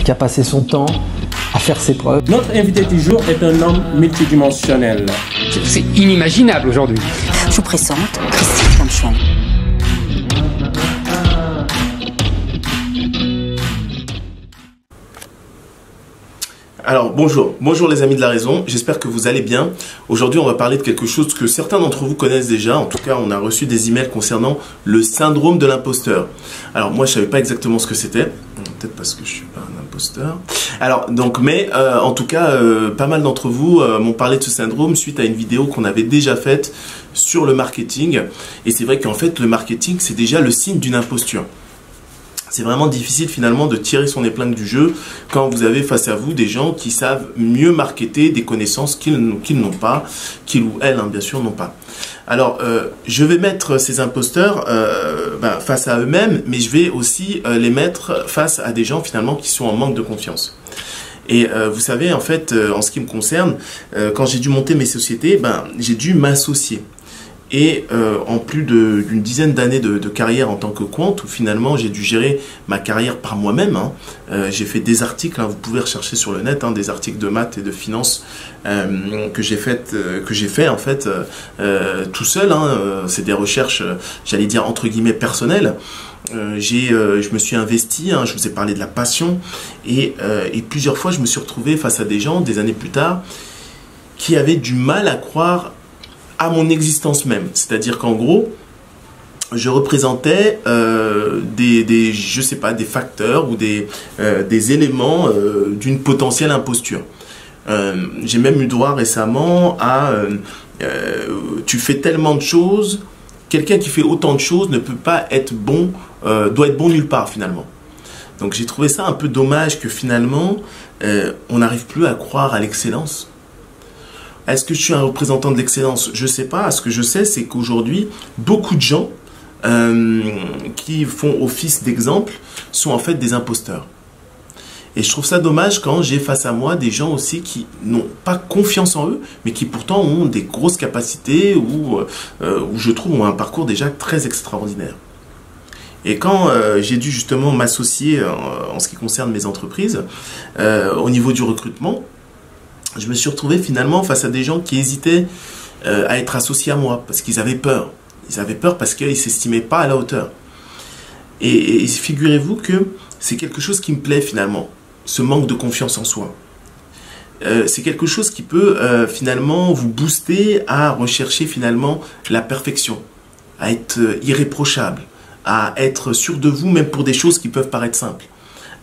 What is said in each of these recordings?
Qui a passé son temps à faire ses preuves. Notre invité du jour est un homme multidimensionnel. C'est inimaginable aujourd'hui. Je vous présente Christine Kamchouan. Alors bonjour les amis de la raison, j'espère que vous allez bien. Aujourd'hui on va parler de quelque chose que certains d'entre vous connaissent déjà. En tout cas on a reçu des emails concernant le syndrome de l'imposteur. Alors moi je savais pas exactement ce que c'était, peut-être parce que je suis pas un imposteur. Alors donc en tout cas pas mal d'entre vous m'ont parlé de ce syndrome suite à une vidéo qu'on avait déjà faite sur le marketing. Et c'est vrai qu'en fait le marketing c'est déjà le signe d'une imposture. C'est vraiment difficile finalement de tirer son épingle du jeu quand vous avez face à vous des gens qui savent mieux marketer des connaissances qu'ils n'ont pas, qu'ils ou elles bien sûr n'ont pas. Alors je vais mettre ces imposteurs face à eux-mêmes, mais je vais aussi les mettre face à des gens finalement qui sont en manque de confiance. Et vous savez en fait en ce qui me concerne, quand j'ai dû monter mes sociétés, j'ai dû m'associer. Et en plus d'une dizaine d'années de carrière en tant que quant, où finalement j'ai dû gérer ma carrière par moi-même. J'ai fait des articles, vous pouvez rechercher sur le net, des articles de maths et de finance que j'ai fait en fait tout seul. C'est des recherches, j'allais dire entre guillemets personnelles. Je me suis investi, je vous ai parlé de la passion, et plusieurs fois je me suis retrouvé face à des gens des années plus tard qui avaient du mal à croire à mon existence même. C'est-à-dire qu'en gros, je représentais je sais pas, des facteurs ou des éléments d'une potentielle imposture. J'ai même eu droit récemment à tu fais tellement de choses, quelqu'un qui fait autant de choses ne peut pas être bon, doit être bon nulle part finalement. Donc j'ai trouvé ça un peu dommage que finalement on n'arrive plus à croire à l'excellence. Est-ce que je suis un représentant de l'excellence? Je ne sais pas. Ce que je sais, c'est qu'aujourd'hui, beaucoup de gens qui font office d'exemple sont en fait des imposteurs. Et je trouve ça dommage quand j'ai face à moi des gens aussi qui n'ont pas confiance en eux, mais qui pourtant ont des grosses capacités ou je trouve ont un parcours déjà très extraordinaire. Et quand j'ai dû justement m'associer en ce qui concerne mes entreprises, au niveau du recrutement, je me suis retrouvé finalement face à des gens qui hésitaient à être associés à moi parce qu'ils avaient peur. Ils avaient peur parce qu'ils ne s'estimaient pas à la hauteur. Et figurez-vous que c'est quelque chose qui me plaît finalement, ce manque de confiance en soi. C'est quelque chose qui peut finalement vous booster à rechercher finalement la perfection, à être irréprochable, à être sûr de vous même pour des choses qui peuvent paraître simples,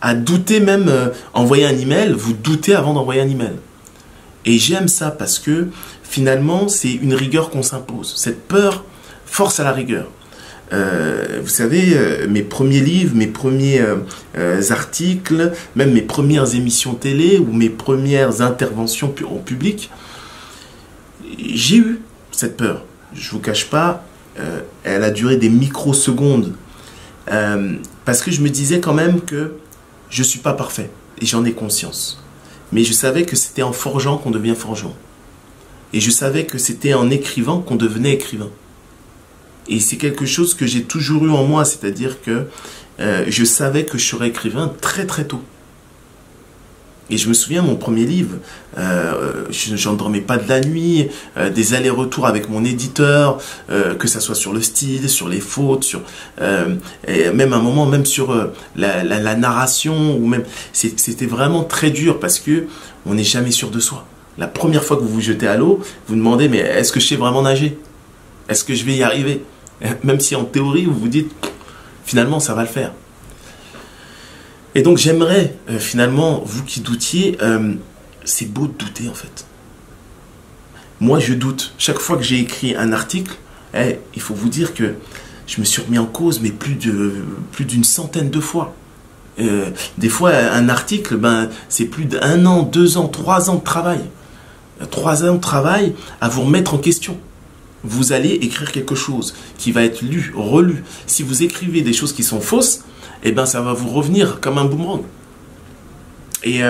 à douter même, envoyer un email, vous doutez avant d'envoyer un email. Et j'aime ça parce que finalement, c'est une rigueur qu'on s'impose. Cette peur force à la rigueur. Vous savez, mes premiers livres, mes premiers articles, même mes premières émissions télé ou mes premières interventions en public, j'ai eu cette peur. Je ne vous cache pas, elle a duré des microsecondes. Parce que je me disais quand même que je ne suis pas parfait et j'en ai conscience. Mais je savais que c'était en forgeant qu'on devient forgeant. Et je savais que c'était en écrivant qu'on devenait écrivain. Et c'est quelque chose que j'ai toujours eu en moi, c'est-à-dire que je savais que je serais écrivain très très tôt. Et je me souviens, mon premier livre, je n'en dormais pas de la nuit, des allers-retours avec mon éditeur, que ça soit sur le style, sur les fautes, et même un moment, même sur la narration, ou même, c'était vraiment très dur parce que on n'est jamais sûr de soi. La première fois que vous vous jetez à l'eau, vous demandez, mais est-ce que je sais vraiment nager? Est-ce que je vais y arriver? Même si en théorie, vous vous dites, finalement, ça va le faire. Et donc j'aimerais finalement, vous qui doutiez, c'est beau de douter en fait. Moi je doute. Chaque fois que j'ai écrit un article, il faut vous dire que je me suis remis en cause, mais plus d'une centaine de fois. Des fois un article, c'est plus d'1 an, 2 ans, 3 ans de travail. 3 ans de travail à vous remettre en question. Vous allez écrire quelque chose qui va être lu, relu. Si vous écrivez des choses qui sont fausses, ça va vous revenir comme un boomerang. Et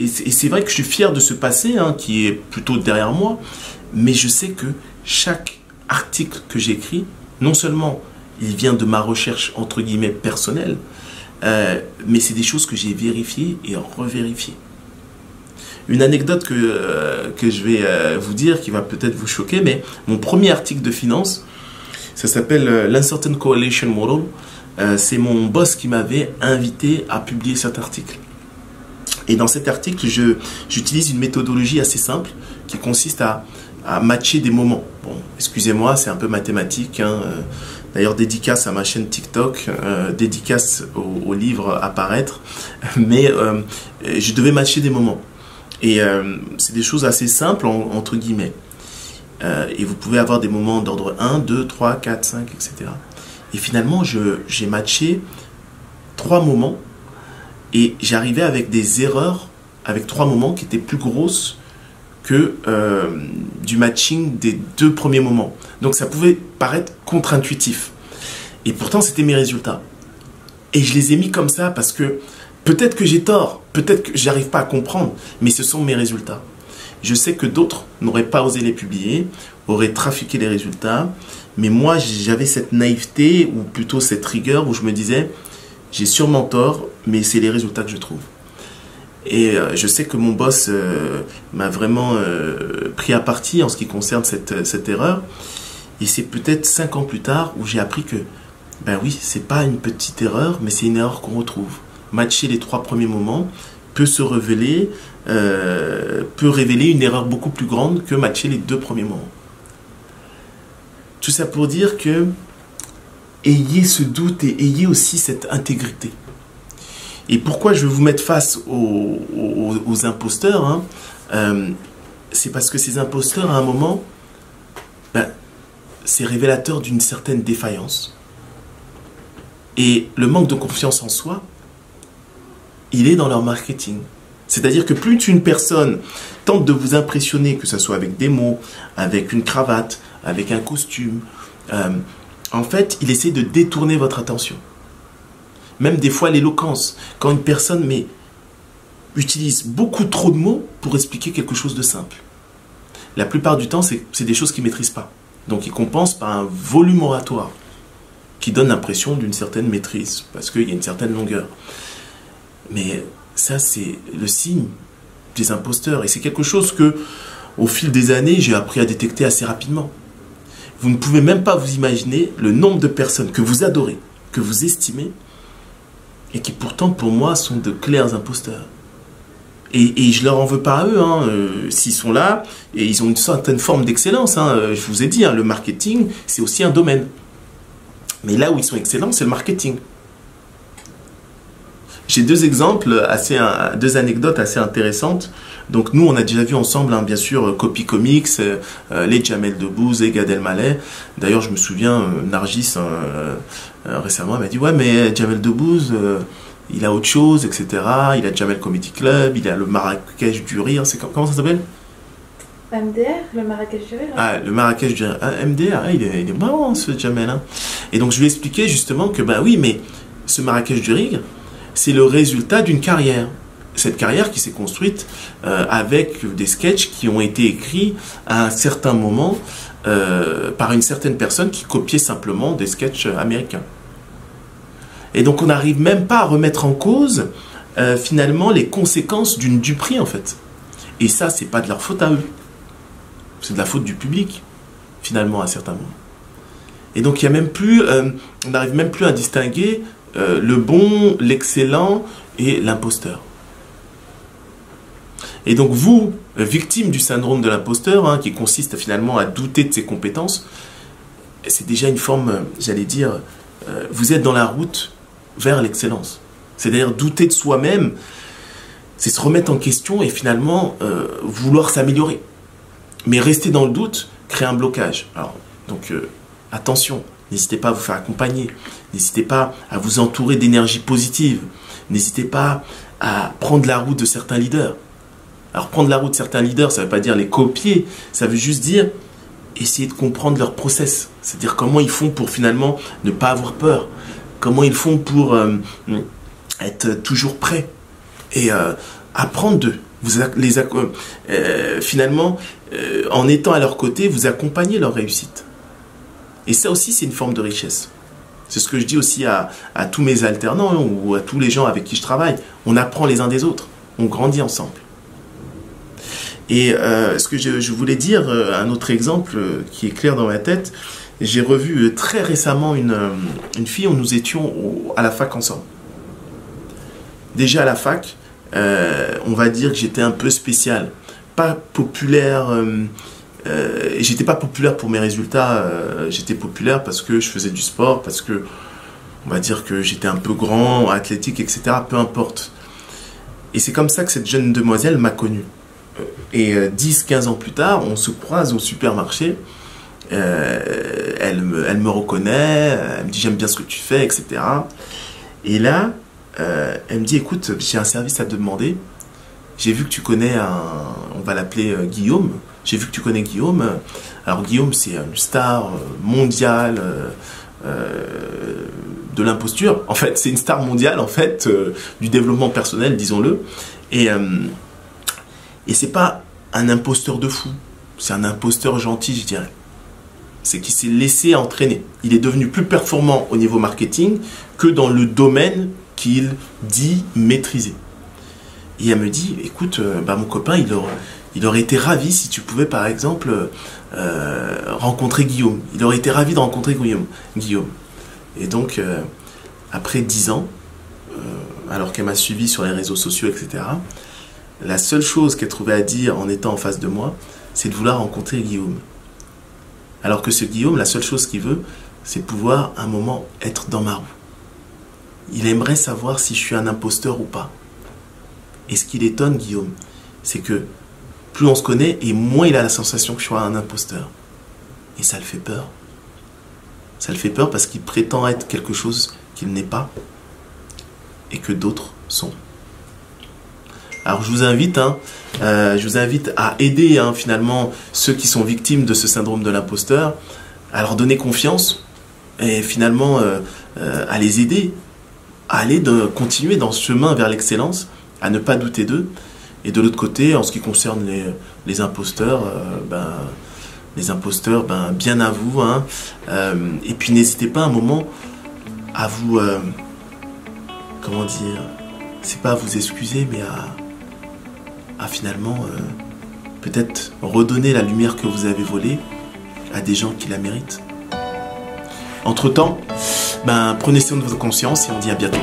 c'est vrai que je suis fier de ce passé qui est plutôt derrière moi, mais je sais que chaque article que j'écris, non seulement il vient de ma recherche entre guillemets personnelle, mais c'est des choses que j'ai vérifiées et revérifiées. Une anecdote que je vais vous dire qui va peut-être vous choquer, mais mon premier article de finance, ça s'appelle l'Uncertain Correlation Model. C'est mon boss qui m'avait invité à publier cet article. Et dans cet article, j'utilise une méthodologie assez simple qui consiste à matcher des moments. Bon, excusez-moi, c'est un peu mathématique, hein. D'ailleurs, dédicace à ma chaîne TikTok, dédicace au livre à paraître, mais je devais matcher des moments. Et c'est des choses assez simples, entre guillemets. Et vous pouvez avoir des moments d'ordre 1, 2, 3, 4, 5, etc. Et finalement, j'ai matché 3 moments et j'arrivais avec des erreurs, avec 3 moments qui étaient plus grosses que du matching des 2 premiers moments. Donc ça pouvait paraître contre-intuitif. Et pourtant, c'était mes résultats. Et je les ai mis comme ça parce que peut-être que j'ai tort, peut-être que j'arrive pas à comprendre, mais ce sont mes résultats. Je sais que d'autres n'auraient pas osé les publier, auraient trafiqué les résultats, mais moi j'avais cette naïveté, ou plutôt cette rigueur, où je me disais, j'ai sûrement tort, mais c'est les résultats que je trouve. Et je sais que mon boss m'a vraiment pris à partie en ce qui concerne cette erreur, et c'est peut-être 5 ans plus tard où j'ai appris que, ben oui, c'est pas une petite erreur, mais c'est une erreur qu'on retrouve. Matcher les 3 premiers moments peut révéler une erreur beaucoup plus grande que matcher les 2 premiers moments. Tout ça pour dire que ayez ce doute et ayez aussi cette intégrité. Et pourquoi je veux vous mettre face aux imposteurs, hein, c'est parce que ces imposteurs, à un moment, ben, c'est révélateur d'une certaine défaillance. Et le manque de confiance en soi, il est dans leur marketing. C'est-à-dire que plus une personne tente de vous impressionner, que ce soit avec des mots, avec une cravate, avec un costume, en fait, il essaie de détourner votre attention. Même des fois l'éloquence. Quand une personne utilise beaucoup trop de mots pour expliquer quelque chose de simple. La plupart du temps, c'est des choses qu'ils ne maîtrisent pas. Donc ils compensent par un volume oratoire qui donne l'impression d'une certaine maîtrise, parce qu'il y a une certaine longueur. Mais ça, c'est le signe des imposteurs. Et c'est quelque chose que, au fil des années, j'ai appris à détecter assez rapidement. Vous ne pouvez même pas vous imaginer le nombre de personnes que vous adorez, que vous estimez, et qui pourtant, pour moi, sont de clairs imposteurs. Et je leur en veux pas à eux, hein, s'ils sont là, et ils ont une certaine forme d'excellence. Hein, je vous ai dit, hein, le marketing, c'est aussi un domaine. Mais là où ils sont excellents, c'est le marketing. J'ai 2 exemples, 2 anecdotes assez intéressantes. Donc nous, on a déjà vu ensemble, hein, bien sûr, Copy Comics, les Jamel Debbouze et Gad Elmaleh. D'ailleurs, je me souviens, Nargis, récemment, elle m'a dit « Ouais, mais Jamel Debbouze, il a autre chose, etc. Il a Jamel Comedy Club, il a le Marrakech du Rire. » Comment ça s'appelle? MDR, le Marrakech du Rire. Ah, le Marrakech du Rire. Ah, MDR, ah, il est marrant, ce Jamel. Hein. Et donc, je lui ai expliqué justement que, ben oui, mais ce Marrakech du Rire, c'est le résultat d'une carrière. Cette carrière qui s'est construite avec des sketchs qui ont été écrits à un certain moment par une certaine personne qui copiait simplement des sketchs américains. Et donc on n'arrive même pas à remettre en cause finalement les conséquences d'une duperie en fait. Et ça, c'est pas de leur faute à eux. C'est de la faute du public, finalement, à certains moments. Et donc il y a même plus, on n'arrive même plus à distinguer le bon, l'excellent et l'imposteur. Et donc vous, victime du syndrome de l'imposteur, hein, qui consiste finalement à douter de ses compétences, c'est déjà une forme, j'allais dire, vous êtes dans la route vers l'excellence. C'est-à-dire douter de soi-même, c'est se remettre en question et finalement vouloir s'améliorer. Mais rester dans le doute crée un blocage. Alors, donc attention, n'hésitez pas à vous faire accompagner, n'hésitez pas à vous entourer d'énergie positive, n'hésitez pas à prendre la route de certains leaders. Alors prendre la route de certains leaders, ça ne veut pas dire les copier, ça veut juste dire essayer de comprendre leur process. C'est-à-dire comment ils font pour finalement ne pas avoir peur, comment ils font pour être toujours prêts et apprendre d'eux. Finalement, en étant à leur côté, vous accompagnez leur réussite. Et ça aussi, c'est une forme de richesse. C'est ce que je dis aussi à tous mes alternants ou à tous les gens avec qui je travaille. On apprend les uns des autres, on grandit ensemble. Et ce que je voulais dire, un autre exemple qui est clair dans ma tête, j'ai revu très récemment une fille où nous étions à la fac ensemble. Déjà à la fac, on va dire que j'étais un peu spécial, pas populaire. J'étais pas populaire pour mes résultats, j'étais populaire parce que je faisais du sport, parce que on va dire que j'étais un peu grand, athlétique, etc. Peu importe. Et c'est comme ça que cette jeune demoiselle m'a connu. Et 10-15 ans plus tard, on se croise au supermarché. Elle me reconnaît, elle me dit j'aime bien ce que tu fais, etc. Et là, elle me dit écoute, j'ai un service à te demander. J'ai vu que tu connais on va l'appeler Guillaume. J'ai vu que tu connais Guillaume. Alors Guillaume, c'est une star mondiale de l'imposture. En fait, c'est une star mondiale en fait du développement personnel, disons-le. Et c'est pas un imposteur de fou. C'est un imposteur gentil, je dirais. C'est qu'il s'est laissé entraîner. Il est devenu plus performant au niveau marketing que dans le domaine qu'il dit maîtriser. Et elle me dit, écoute, mon copain, il aurait été ravi si tu pouvais, par exemple, rencontrer Guillaume. Il aurait été ravi de rencontrer Guillaume. Et donc, après 10 ans, alors qu'elle m'a suivi sur les réseaux sociaux, etc., la seule chose qu'elle trouvait à dire en étant en face de moi, c'est de vouloir rencontrer Guillaume. Alors que ce Guillaume, la seule chose qu'il veut, c'est pouvoir, un moment, être dans ma roue. Il aimerait savoir si je suis un imposteur ou pas. Et ce qui l'étonne, Guillaume, c'est que plus on se connaît, et moins il a la sensation que je sois un imposteur. Et ça le fait peur. Ça le fait peur parce qu'il prétend être quelque chose qu'il n'est pas et que d'autres sont. Alors je vous invite à aider finalement ceux qui sont victimes de ce syndrome de l'imposteur, à leur donner confiance et finalement à les aider, à continuer dans ce chemin vers l'excellence, à ne pas douter d'eux. Et de l'autre côté, en ce qui concerne les imposteurs, bien à vous. Et puis n'hésitez pas un moment à vous... comment dire, c'est pas à vous excuser, mais à finalement peut-être redonner la lumière que vous avez volée à des gens qui la méritent. Entre-temps, prenez soin de votre conscience et on dit à bientôt.